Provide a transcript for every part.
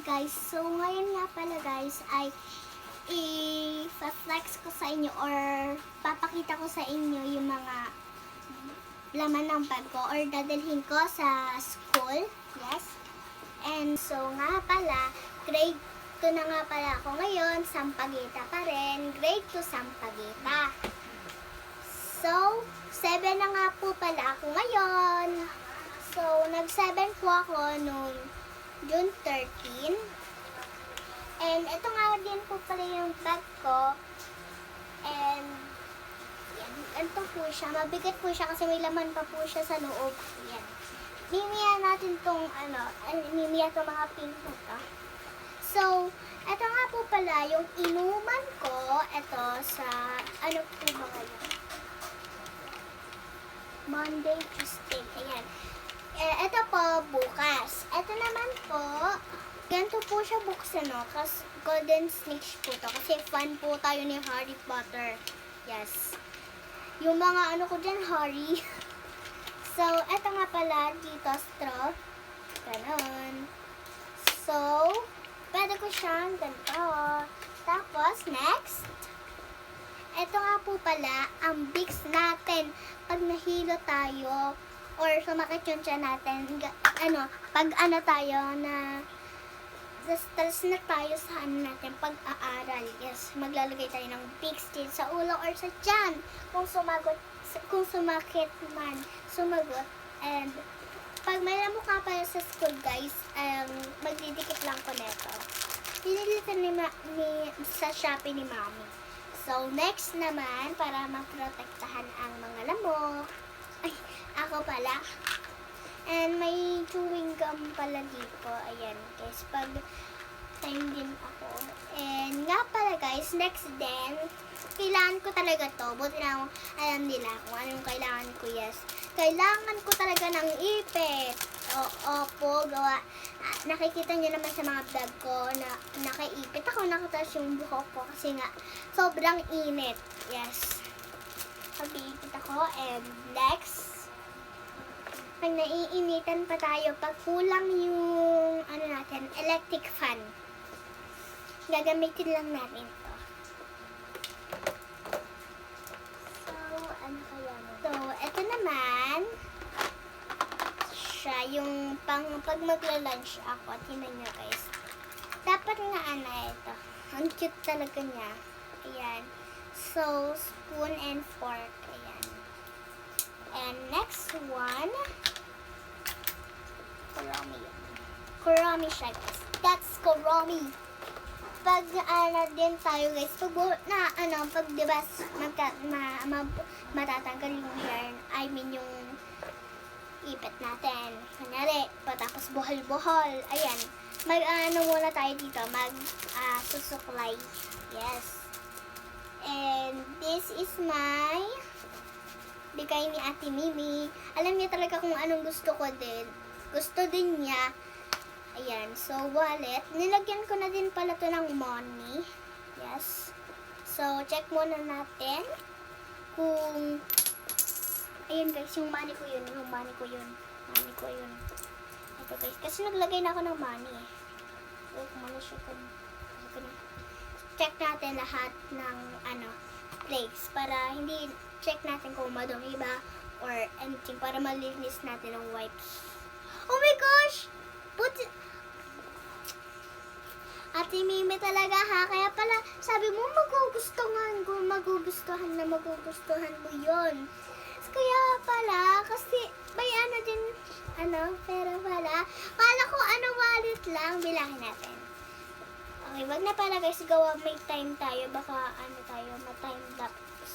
guys, so ngayon nga pala guys ay i-flex ko sa inyo or papakita ko sa inyo yung mga laman ng bag ko or dadalhin ko sa school. Yes. And so nga pala, grade 2 na nga pala ako ngayon, Sampaguita pa rin, grade 2 Sampaguita. So, 7 na nga po pala ako ngayon. So, nag-7 po ako noong June 13. And ito nga din po pala yung bag ko. And yan, ito po siya. Mabigat po siya kasi may laman pa po siya sa loob. Yan. Mimiya natin tong mimiya tong mga pink na to. So, ito nga po pala yung inuman ko. Ito sa, ano po ba ngayon? Monday, Tuesday. Ayan. Ito po, bukas. Ito naman po, ganito po siya buksan, no? Kasi golden snitch po to. Kasi fan po tayo ni Harry Potter. Yes. Yung mga ano ko dyan, Harry. So, ito nga pala, dito, straw. Ganon. So, pwede ko siyang ganito. Tapos, next. Ito nga po pala, ang Vicks natin. Pag nahilo tayo, or sumakit yung tiyan natin, pag tayo na stress na tayo sa natin, pag-aaral. Yes, maglalagay tayo ng Vicks din sa ulo or sa tiyan. Kung sumakit man, sumagot. And, pag may lamukha pa sa school, guys, magdidikit lang ko neto. Pinilitan sa Shopee ni Mommy. So, next naman, para maprotektahan ang mga lamok. Ay, ako pala. And may chewing gum pala dito. Ayan, guys. Pag time din ako. And nga pala, guys, next din, kailangan ko talaga to. Buti na alam nila kung anong kailangan ko, yes. Kailangan ko talaga ng ipit. Opo, gawa. Nakikita niyo naman sa mga vlog ko na nakaipit ako, nakataas yung buhok ko kasi nga sobrang init. Yes. Pag-iipit ako. And next, pag naiinitan pa tayo, pag kulang yung natin, electric fan, gagamitin lang natin to. So, ano kaya mo? So, eto naman, siya yung pag magla-lunch ako. Tingnan nyo guys. Dapat nga ito. Ang cute talaga niya. Ayan. So, spoon and fork. Ayan. And next one, Kuromi yun. Kuromi siya guys. That's Kuromi. Pag din tayo guys, pag diba matatanggal yung hair, I mean yung ipit natin. Kunyari, patapos buhol-buhol. Ayan. Muna tayo dito. Susuklay. Yes. And this is my bigay ni Ate Mimi. Alam niya talaga kung anong gusto ko din. Gusto din niya. Ayan. So, wallet. Nilagyan ko na din pala to ng money. Yes. So, check muna natin kung ayan guys, yung money ko yun. Money ko yun. Ito guys. Kasi naglagay na ako ng money eh. So, kumano siya ko. Check natin lahat ng place para hindi check natin kung madumi ba or anything para malinis natin ng wipes. Oh my gosh! Ate Mimi talaga ha. Kaya pala sabi mo magugustuhan mo yun. Kaya pala kasi may pera pala. Kala ko wallet lang. Bilangin natin. Okay, wag na pala guys, gawa may time tayo. Baka ma-time lapse.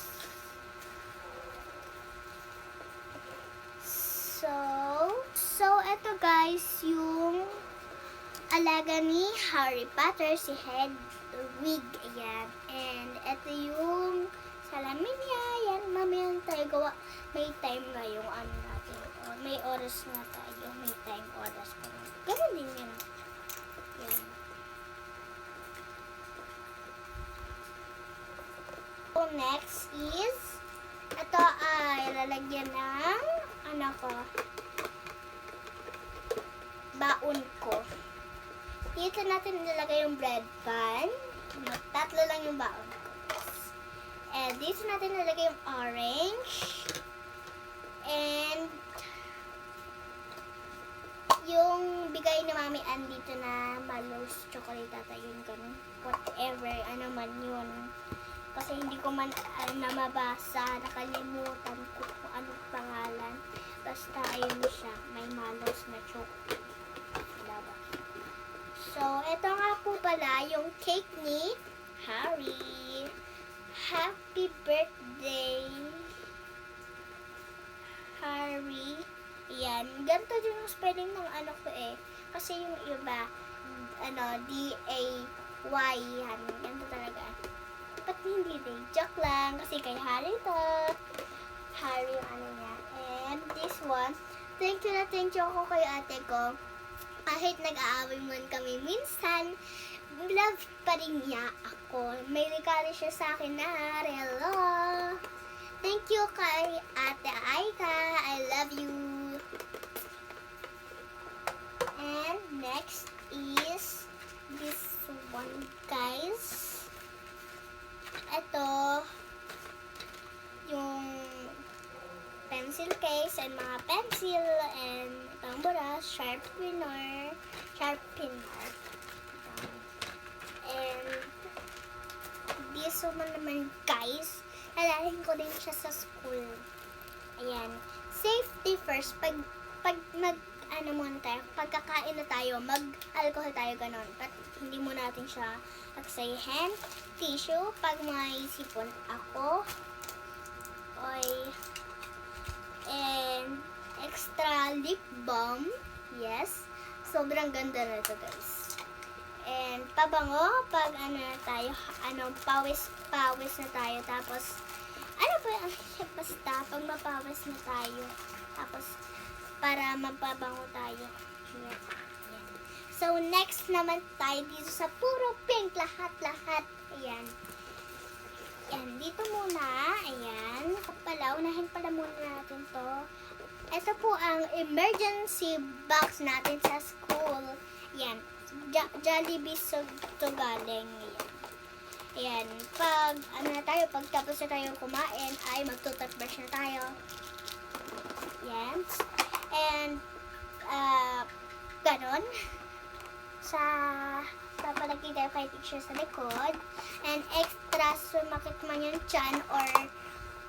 So, eto guys, yung alaga ni Harry Potter, si Hedwig. Ayan. And eto yung salamin niya. Ayan, mamayang tayo gawa. May time nga yung natin. May oras nga tayo. May time, oras pa. Ganun din yan. Ayan. So, next is, ito ay lalagyan ng, baon ko. Dito natin nilagay yung bread pan. Tatlo lang yung baon ko. And dito natin nilagay yung orange. And yung bigay ni Mami Ann dito na Mallows chocolate ata yun, ganun. Whatever, ano man yun. Kasi hindi ko man namabasa, nakalimutan ko kung anong pangalan. Basta ayun siya, may Mallows na chocolate. Diba? So, ito nga po pala yung cake ni Harry. Happy birthday, Harry. Yan. Ganito din yung spelling ng ano ko eh. Kasi yung iba, D-A-Y. Yan. Ganito talaga. Ba't hindi day? Joke lang. Kasi kay Harry to. Harry yung ano niya. And this one, thank you ako kay ate ko. Kahit nag-aaway man kami minsan, love pa rin niya ako. May regalo siya sa akin na relo. Thank you kay Ate Aika. I love you. And next is this one, guys. Ito yung pencil case and mga pencil and itong brush, sharpener. And this one naman, guys, nalahin ko din siya sa school. Ayan. Safety first. Pag pagkakain na tayo, mag-alcohol tayo, ganon. But hindi mo natin siya pagsayihin. Tissue, pag may sipon ako. And extra lip balm. Yes. Sobrang ganda na ito, guys. And pabango, pag pawis na tayo. Tapos, basta, pag mapawis na tayo. Tapos, para mapabango tayo. Ayan. So, next naman tayo dito sa puro pink. Lahat. Ayan. Ayan. Dito muna. Ayan. Unahin pala muna natin to. Ito po ang emergency box natin sa school. Ayan. Jollibee to galing. Ayan. Pag tapos na tayo kumain, ay magtututbrush na tayo. Ayan. And, ganon. Papalagay tayo kay picture sa likod. And extra, sumakit man yung tiyan or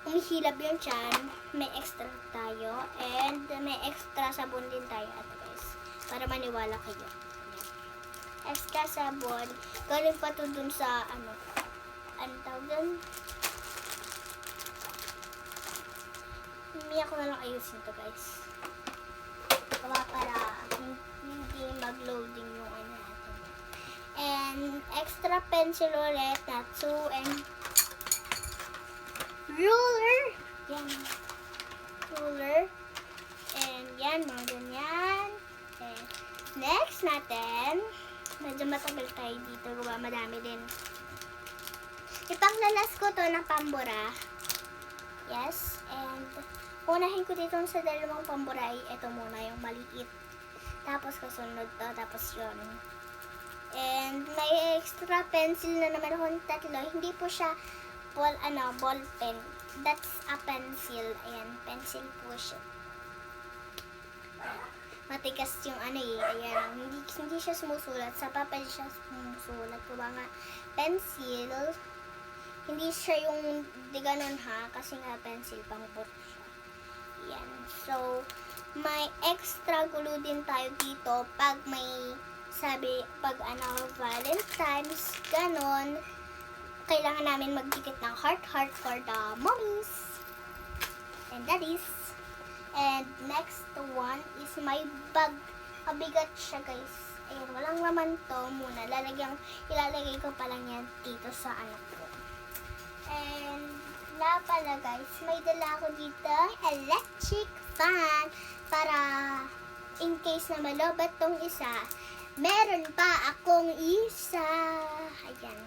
umihilab yung tiyan, may extra tayo. And may extra sabon din tayo, guys. Para maniwala kayo. Extra sabon. Galing pa to dun sa, ano tawag dun? Hindi ako na lang ayusin to, guys. Para hindi mag-loading yung ano natin. And extra pencil ulit na 2 and ruler. Yan. Ruler. And yan, mga ganyan. And next natin, medyo matagal tayo dito. Madami din. Ipanglalas ko to ng pambura. Yes. And unahin ko dito sa dalawang pamburay. Ito muna yung maliit. Tapos kasunod to. Tapos yun. And may extra pencil na naman akong tatlo. Hindi po siya ball pen. That's a pencil. Ayan. Pencil po siya. Matigas yung Ayan. Hindi siya sumusulat. Sa papel siya sumusulat. Kung nga pencil, hindi siya yung di ganun ha. Kasi nga pencil pang book. Yan. So, may extra glue din tayo dito pag may pag Valentine's, ganon, kailangan namin magdikit ng heart for the mommies and daddies. And next one is my bag. Mabigat siya, guys. Ayan, walang laman to muna. Ilalagay ko pa lang yan dito sa anak ko. And pala, guys, may dala ako dito electric fan para in case na malobat tong isa, meron pa akong isa. Ayan.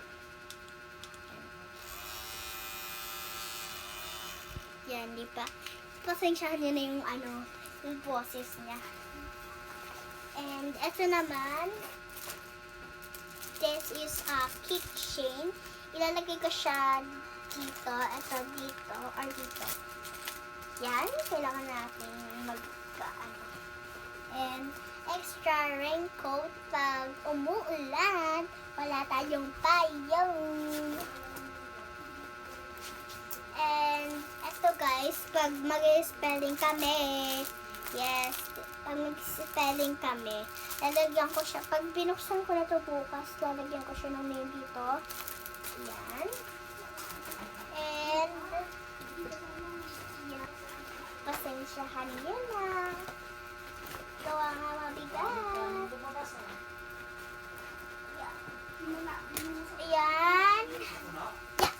Yan, di pa. Pasensyahan niyo na yung boses niya. And eto naman, this is a keychain. Ilalagay ko siya dito, ito dito, or dito. Yan, kailangan natin magkaano. And extra raincoat pag umuulan, wala tayong payong. And eto guys, pag mag-spelling kami, yes, pag mag-spelling kami, lalagyan ko siya, pag binuksan ko na to bukas, lalagyan ko siya ng name dito. Yan. And, yan. Pasensyahan niyo na. Gawa nga mabigat. Ayan.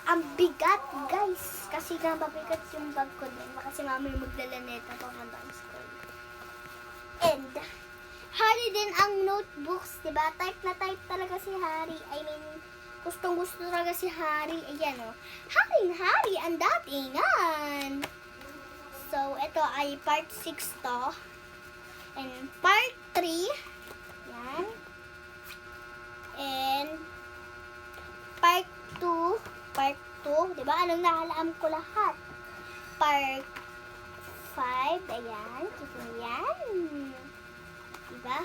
Ang bigat, guys. Kasi nga mabigat yung bag ko din. Kasi mami magdala nito papuntang school. And, Harry din ang notebooks, diba? Type na type talaga si Harry. I mean, gustong gusto talaga si Harry. Ayan o. Harry ang datingan. So, ito ay part 6 to. And part 3. Yan. And part 2. Part 2. Diba? Anong nakalaam ko lahat? Part 5. Ayan. Kita mo yan. Diba?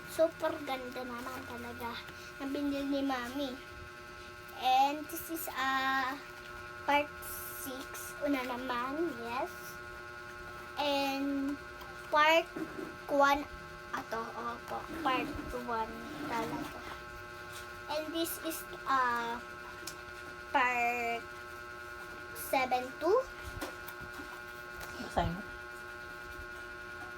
Super ganda naman talaga. Ang binili ni Mami. And this is part 6. Una naman. Yes. And part 1. Ato. Opo. Part 1 talaga. And this is part 7-2. Basahin mo.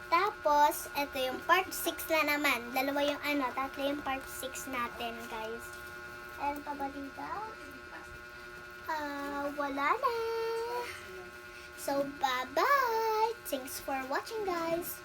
Tapos, ito yung part 6 na naman. Dalawa yung tatlo yung part 6 natin, guys. Ano pa ba dito? Wala na. So, bye-bye. Thanks for watching, guys.